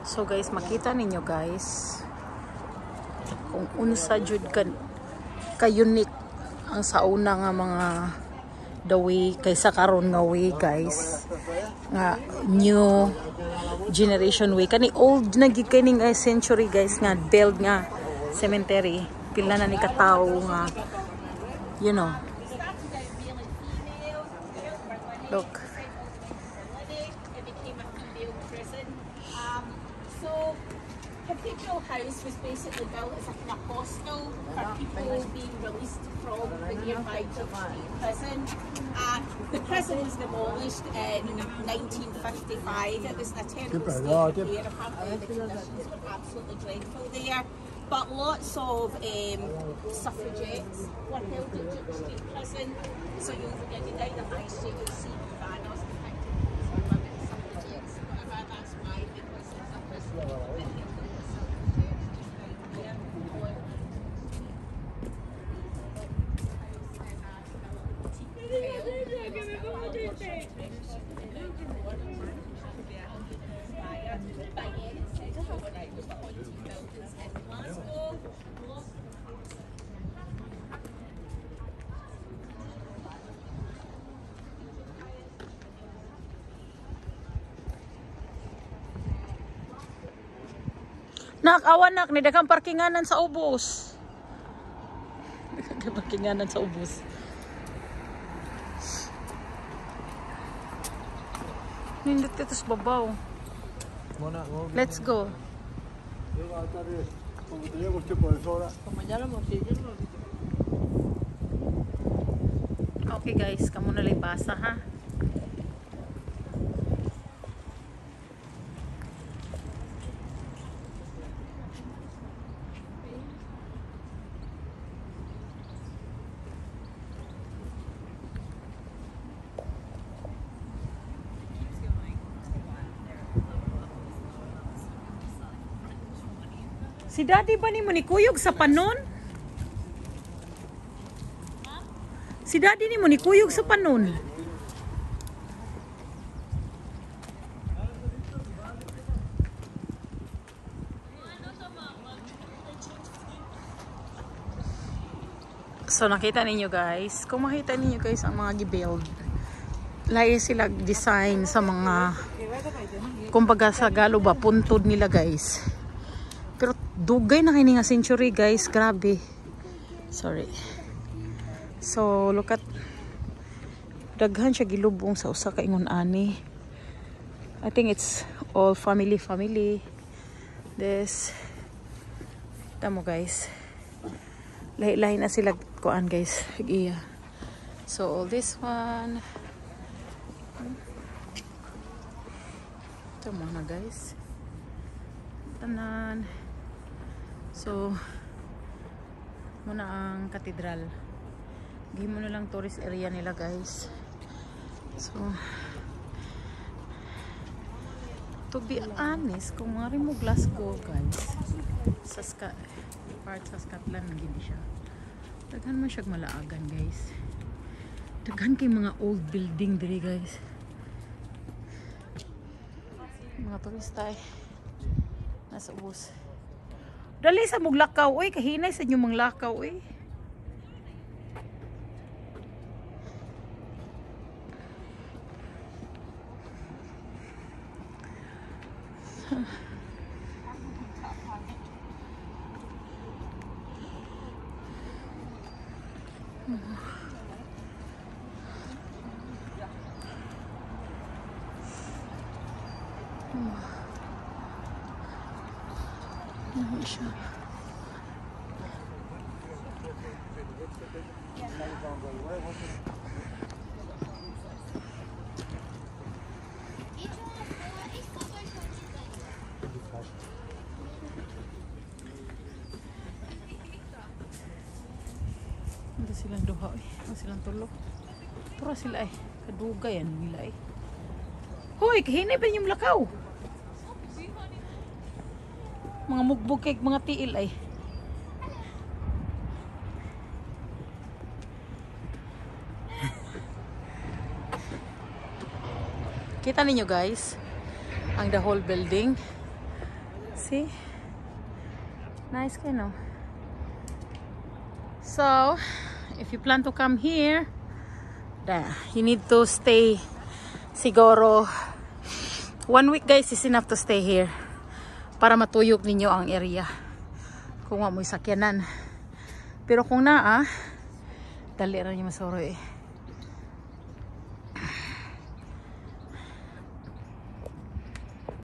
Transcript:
So guys, makita ninyo guys kung unsa jud ka unique ang sauna nga mga the way kaysa karon nga way guys, nga new generation way, kani old na gid kining century guys nga build nga cemetery, pila na ni katawo nga, you know, look. Cathedral House was basically built as a kind of hostel for people being released from the nearby Duke Street prison. The prison was demolished in 1955. It was in a terrible state of repair. Apparently the conditions were absolutely dreadful there. But lots of suffragettes were held at Duke Street prison. So you'll get down the high street, you'll see banners depicting women suffragettes. That's why it was a prison. Nak, ni daghang parkinganan sa ubos. Daghang parkinganan sa ubos. Nindot ito sa babaw. Let's go. Okay guys, kamu na lang basa ha. Si daddy ba ni mo ni kuyog sa panon? Si daddy ni mo ni kuyog sa panon? So nakita ninyo guys, kung makita ninyo guys ang mga gibuild, lahi sila design sa mga, kumbaga sa Galo ba, puntod nila guys. Pero dugay na kini nga century guys, grabe. Sorry. So look at, daghan siya gilubong sa usa ka ingon ani. I think it's all family. This tamo guys. Lahi-lahi na sila kuan guys. Iya. So all this one. Tamo na guys. Tanan. So, muna ang katedral. Gihim mo na lang tourist area nila guys. So, to be honest, kung nga rin mo Glasgow guys, sa part sa Scotland, hindi siya. Daghan man siya malaagan guys. Daghan kay mga old building diri guys. Mga turista nasa ubos. Dali sa muglakaw, oy, kahinay sa inyong mga lakaw, oy. Siya. Ito silang duha eh. Silang tulo. Pura sila eh. Kadugay yan nila eh. Hoy, kahinay ba yung lakaw? Mga mugbukig, mga tiil ay. Kita ninyo guys, ang the whole building. See? Nice kayo, no? So, if you plan to come here, you need to stay siguro 1 week, guys, is enough to stay here para matuyok ninyo ang area kung amoy sakyanan. Pero kung dali rin yung masoro eh.